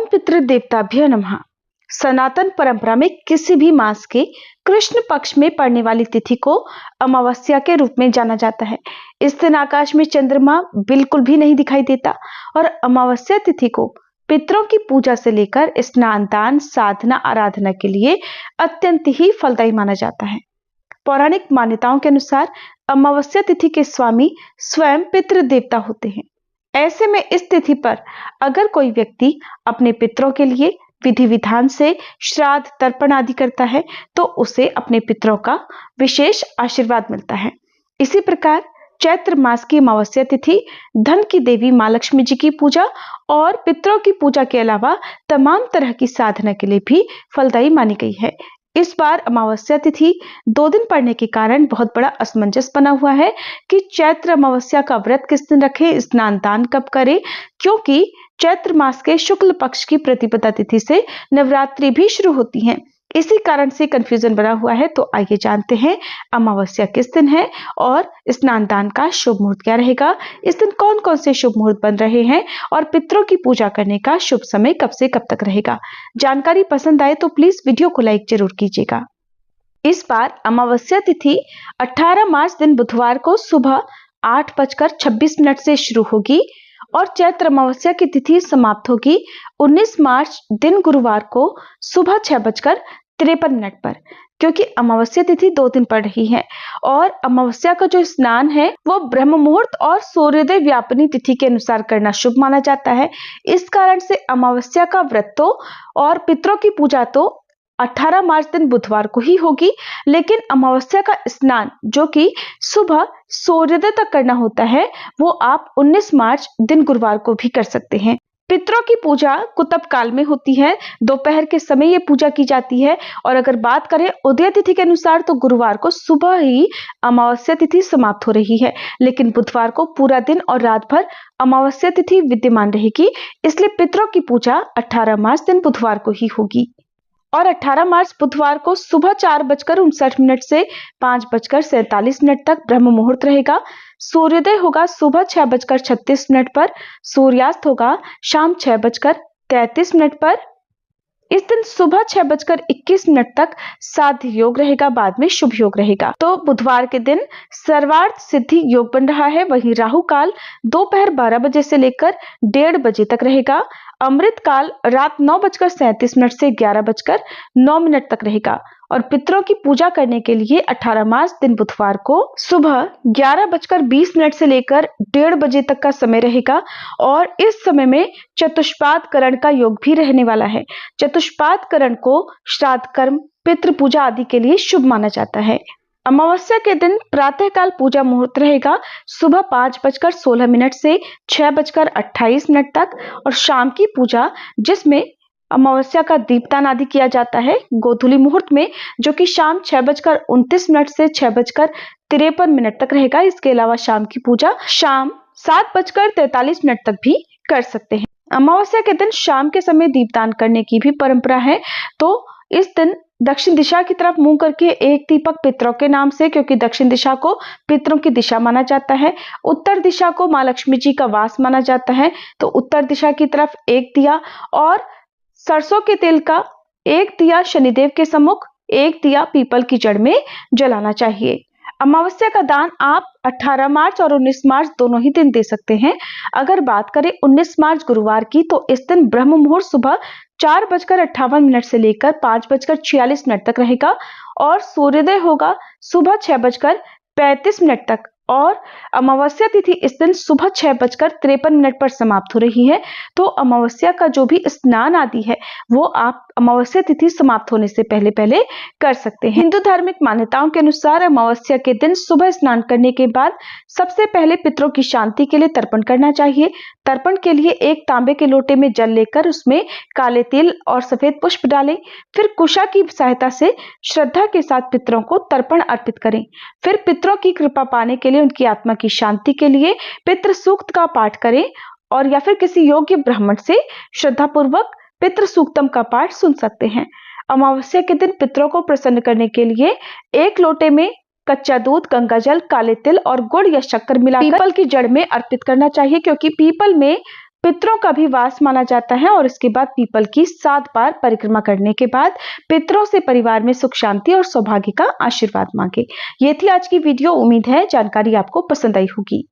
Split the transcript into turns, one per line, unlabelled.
ओम पितृदेवताभ्यो नमः। सनातन परंपरा में किसी भी मास के कृष्ण पक्ष में पड़ने वाली तिथि को अमावस्या के रूप में जाना जाता है। इस दिन आकाश में चंद्रमा बिल्कुल भी नहीं दिखाई देता और अमावस्या तिथि को पितरों की पूजा से लेकर स्नान दान साधना आराधना के लिए अत्यंत ही फलदायी माना जाता है। पौराणिक मान्यताओं के अनुसार अमावस्या तिथि के स्वामी स्वयं पितृदेवता होते हैं। ऐसे में इस तिथि पर अगर कोई व्यक्ति अपने पितरों के लिए विधि विधान से श्राद्ध तर्पण आदि करता है तो उसे अपने पितरों का विशेष आशीर्वाद मिलता है। इसी प्रकार चैत्र मास की अमावस्या तिथि धन की देवी मां लक्ष्मी जी की पूजा और पितरों की पूजा के अलावा तमाम तरह की साधना के लिए भी फलदायी मानी गई है। इस बार अमावस्या तिथि 2 दिन पड़ने के कारण बहुत बड़ा असमंजस बना हुआ है कि चैत्र अमावस्या का व्रत किस दिन रखें, स्नान दान कब करें, क्योंकि चैत्र मास के शुक्ल पक्ष की प्रतिपदा तिथि से नवरात्रि भी शुरू होती है। इसी कारण से कंफ्यूजन बना हुआ है। तो आइए जानते हैं अमावस्या किस दिन है और स्नान दान का शुभ मुहूर्त क्या रहेगा, इस दिन कौन कौन से शुभ मुहूर्त बन रहे हैं और पितरों की पूजा करने का शुभ समय कब से कब तक रहेगा। जानकारी पसंद आए तो प्लीज वीडियो को लाइक जरूर कीजिएगा। इस बार अमावस्या तिथि 18 मार्च दिन बुधवार को सुबह 8:26 से शुरू होगी और चैत्र अमावस्या की तिथि समाप्त होगी 19 मार्च दिन गुरुवार को सुबह 6:53 पर। क्योंकि अमावस्या तिथि 2 दिन पड़ रही है और अमावस्या का जो स्नान है वो ब्रह्म मुहूर्त और सूर्योदय व्यापनी तिथि के अनुसार करना शुभ माना जाता है। इस कारण से अमावस्या का व्रत तो और पितरों की पूजा तो 18 मार्च दिन बुधवार को ही होगी, लेकिन अमावस्या का स्नान जो कि सुबह सूर्योदय तक करना होता है वो आप 19 मार्च दिन गुरुवार को भी कर सकते हैं। पितरों की पूजा कुतप काल में होती है, दोपहर के समय ये पूजा की जाती है और अगर बात करें उदय तिथि के अनुसार तो गुरुवार को सुबह ही अमावस्या तिथि समाप्त हो रही है, लेकिन बुधवार को पूरा दिन और रात भर अमावस्या तिथि विद्यमान रहेगी। इसलिए पितरों की पूजा 18 मार्च दिन बुधवार को ही होगी और 18 मार्च बुधवार को सुबह 4:59 से 5:47 तक ब्रह्म मुहूर्त रहेगा। सूर्योदय होगा सुबह 6:36 पर, सूर्यास्त होगा शाम 6:33 पर। इस दिन सुबह 6:21 तक साध्य योग रहेगा, बाद में शुभ योग रहेगा। तो बुधवार के दिन सर्वार्थ सिद्धि योग बन रहा है। वहीं राहु काल दोपहर 12 बजे से लेकर 1:30 बजे तक रहेगा। अमृत काल रात 9:37 से 11:09 तक रहेगा और पितरों की पूजा करने के लिए 18 मार्च दिन बुधवार को सुबह 11:20 से लेकर 1:30 बजे तक का समय रहेगा और इस समय में चतुष्पाद करण का योग भी रहने वाला है। चतुष्पाद करण को श्राद्ध कर्म पितृ पूजा आदि के लिए शुभ माना जाता है। अमावस्या के दिन प्रातःकाल पूजा मुहूर्त रहेगा सुबह 5:16 से 6:28 तक और शाम की पूजा जिसमें अमावस्या का दीपदान आदि किया जाता है गोधूली मुहूर्त में, जो कि शाम 6:29 से 6:53 तक रहेगा। इसके अलावा शाम की पूजा शाम 7:43 तक भी कर सकते हैं। अमावस्या के दिन शाम के समय दीपदान करने की भी परंपरा है। तो इस दिन दक्षिण दिशा की तरफ मुंह करके एक दीपक पितरों के नाम से, क्योंकि दक्षिण दिशा को पितरों की दिशा माना जाता है, उत्तर दिशा को मां लक्ष्मी जी का वास माना जाता है, तो उत्तर दिशा की तरफ एक दिया और सरसों के तेल का एक दिया शनिदेव के सम्मुख, एक दिया पीपल की जड़ में जलाना चाहिए। अमावस्या का दान आप 18 मार्च और 19 मार्च दोनों ही दिन दे सकते हैं। अगर बात करें 19 मार्च गुरुवार की तो इस दिन ब्रह्म मुहूर्त सुबह 4:58 से लेकर 5:46 तक रहेगा और सूर्योदय होगा सुबह 6:35 तक और अमावस्या तिथि इस दिन सुबह 6:53 पर समाप्त हो रही है। तो अमावस्या का जो भी स्नान आदि है वो आप अमावस्या तिथि समाप्त होने से पहले पहले कर सकते हैं। हिंदू धार्मिक मान्यताओं के अनुसार अमावस्या के दिन सुबह स्नान करने के बाद सबसे पहले पितरों की शांति के लिए तर्पण करना चाहिए। तर्पण के लिए एक तांबे के लोटे में जल लेकर उसमें काले तिल और सफेद पुष्प डालें। फिर कुशा की सहायता से श्रद्धा के साथ पितरों को तर्पण अर्पित करें। फिर पितरों की कृपा पाने के लिए, उनकी आत्मा की शांति के लिए पितृ सूक्त का पाठ करें और या फिर किसी योग्य ब्राह्मण से श्रद्धापूर्वक पितृ सूक्तम का पाठ सुन सकते हैं। अमावस्या के दिन पितरों को प्रसन्न करने के लिए एक लोटे में कच्चा दूध, गंगा जल, काले तिल और गुड़ या शक्कर मिलाकर पीपल की जड़ में अर्पित करना चाहिए, क्योंकि पीपल में पितरों का भी वास माना जाता है और इसके बाद पीपल की 7 बार परिक्रमा करने के बाद पितरों से परिवार में सुख शांति और सौभाग्य का आशीर्वाद मांगे। ये थी आज की वीडियो। उम्मीद है जानकारी आपको पसंद आई होगी।